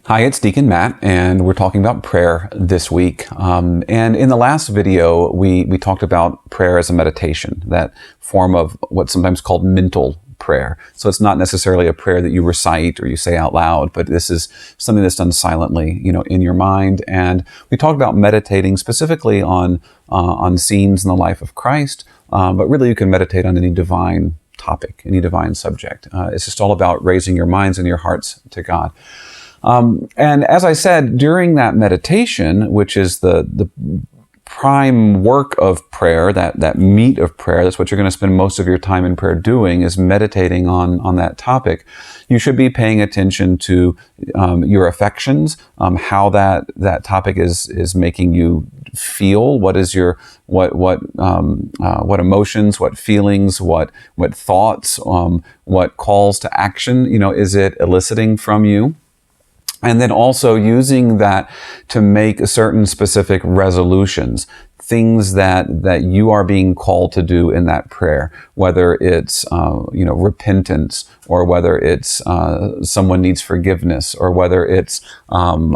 Hi, it's Deacon Matt, and we're talking about prayer this week. And in the last video, we talked about prayer as a meditation, that form of what's sometimes called mental prayer. So it's not necessarily a prayer that you recite or you say out loud, but this is something that's done silently, in your mind. And we talked about meditating specifically on scenes in the life of Christ, but really you can meditate on any divine topic, any divine subject. It's just all about raising your minds and your hearts to God. And as I said, during that meditation, which is the prime work of prayer, that meat of prayer, that's what you're going to spend most of your time in prayer doing, is meditating on that topic. You should be paying attention to your affections, how that topic is making you feel. What is your what emotions, what feelings, what thoughts, what calls to action? Is it eliciting from you? And then also using that to make certain specific resolutions, things that you are being called to do in that prayer, whether it's repentance, or whether it's someone needs forgiveness, or whether it's a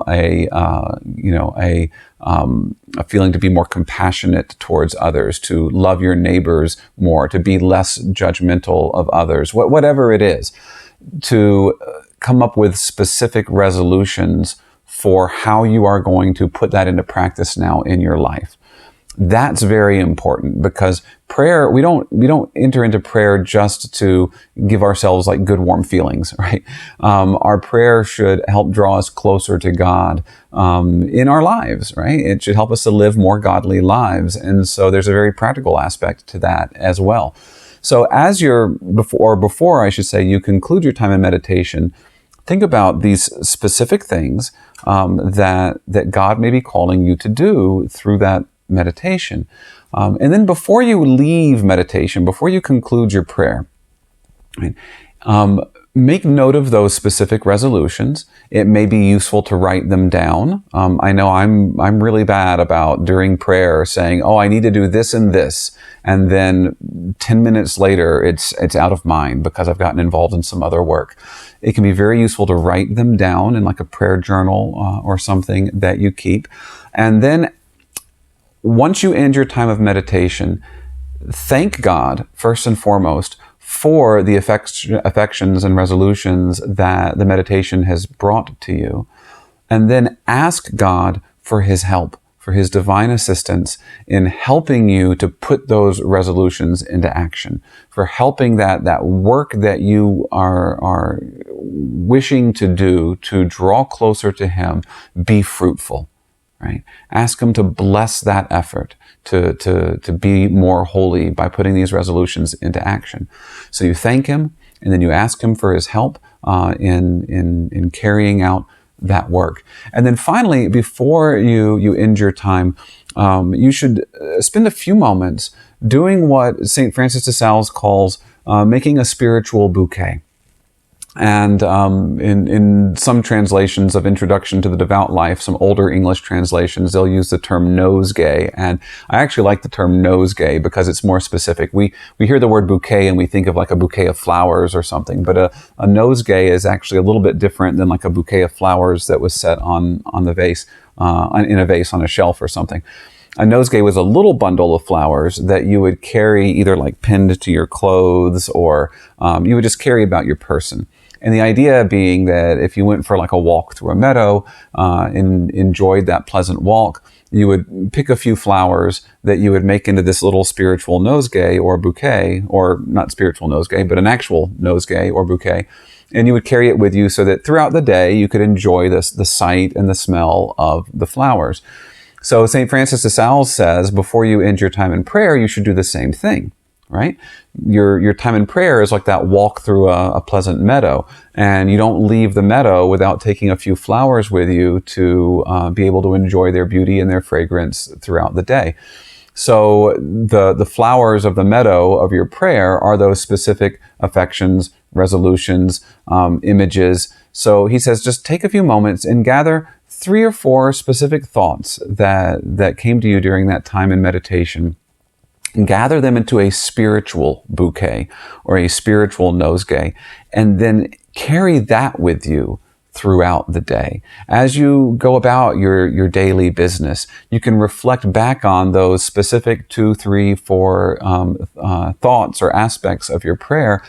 feeling to be more compassionate towards others, to love your neighbors more, to be less judgmental of others, whatever it is, to come up with specific resolutions for how you are going to put that into practice now in your life. That's very important, because prayer, we don't enter into prayer just to give ourselves like good warm feelings, right? Our prayer should help draw us closer to God in our lives, right? It should help us to live more godly lives. And so there's a very practical aspect to that as well. So before you conclude your time in meditation, think about these specific things that God may be calling you to do through that meditation. And then before you leave meditation, before you conclude your prayer, right, make note of those specific resolutions. It may be useful to write them down. I know I'm really bad about during prayer saying, "Oh, I need to do this and this," and then 10 minutes later it's out of mind because I've gotten involved in some other work. It can be very useful to write them down in like a prayer journal or something that you keep. And then once you end your time of meditation, thank God first and foremost for the affections and resolutions that the meditation has brought to you. And then ask God for His help, for His divine assistance in helping you to put those resolutions into action, for helping that work that you are wishing to do to draw closer to Him be fruitful, right? Ask Him to bless that effort, to be more holy by putting these resolutions into action. So you thank Him, and then you ask Him for His help in carrying out that work. And then finally, before you end your time, you should spend a few moments doing what St. Francis de Sales calls making a spiritual bouquet. And in some translations of Introduction to the Devout Life, some older English translations, they'll use the term nosegay. And I actually like the term nosegay because it's more specific. We hear the word bouquet and we think of like a bouquet of flowers or something, but a nosegay is actually a little bit different than like a bouquet of flowers that was set on the vase, in a vase on a shelf or something. A nosegay was a little bundle of flowers that you would carry either like pinned to your clothes, or you would just carry about your person. And the idea being that if you went for like a walk through a meadow and enjoyed that pleasant walk, you would pick a few flowers that you would make into this little spiritual nosegay or bouquet, or not spiritual nosegay, but an actual nosegay or bouquet. And you would carry it with you so that throughout the day you could enjoy the sight and the smell of the flowers. So St. Francis de Sales says, before you end your time in prayer, you should do the same thing, right? Your time in prayer is like that walk through a pleasant meadow, and you don't leave the meadow without taking a few flowers with you to be able to enjoy their beauty and their fragrance throughout the day. So the flowers of the meadow of your prayer are those specific affections, resolutions, images. So he says, just take a few moments and gather 3 or 4 specific thoughts that came to you during that time in meditation, and gather them into a spiritual bouquet or a spiritual nosegay, and then carry that with you throughout the day. As you go about your daily business, you can reflect back on those specific 2, 3, 4 thoughts or aspects of your prayer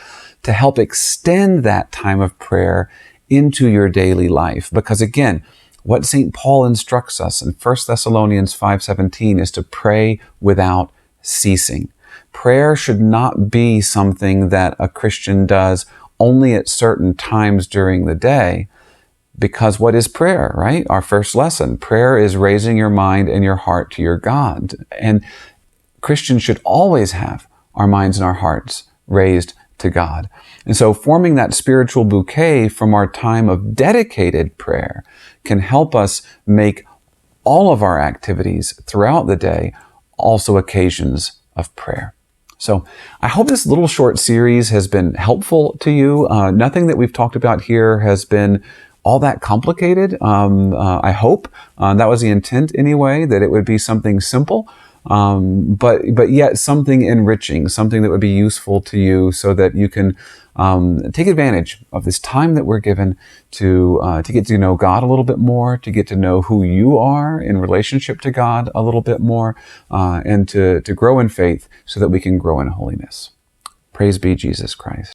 to help extend that time of prayer into your daily life. Because again, what St. Paul instructs us in 1 Thessalonians 5:17 is to pray without ceasing. Prayer should not be something that a Christian does only at certain times during the day, because what is prayer, right? Our first lesson, prayer is raising your mind and your heart to your God. And Christians should always have our minds and our hearts raised to God. And so forming that spiritual bouquet from our time of dedicated prayer can help us make all of our activities throughout the day also occasions of prayer. So I hope this little short series has been helpful to you. Nothing that we've talked about here has been all that complicated. I hope that was the intent anyway, that it would be something simple, but yet something enriching, something that would be useful to you so that you can take advantage of this time that we're given to get to know God a little bit more, to get to know who you are in relationship to God a little bit more, and to grow in faith so that we can grow in holiness. Praise be Jesus Christ.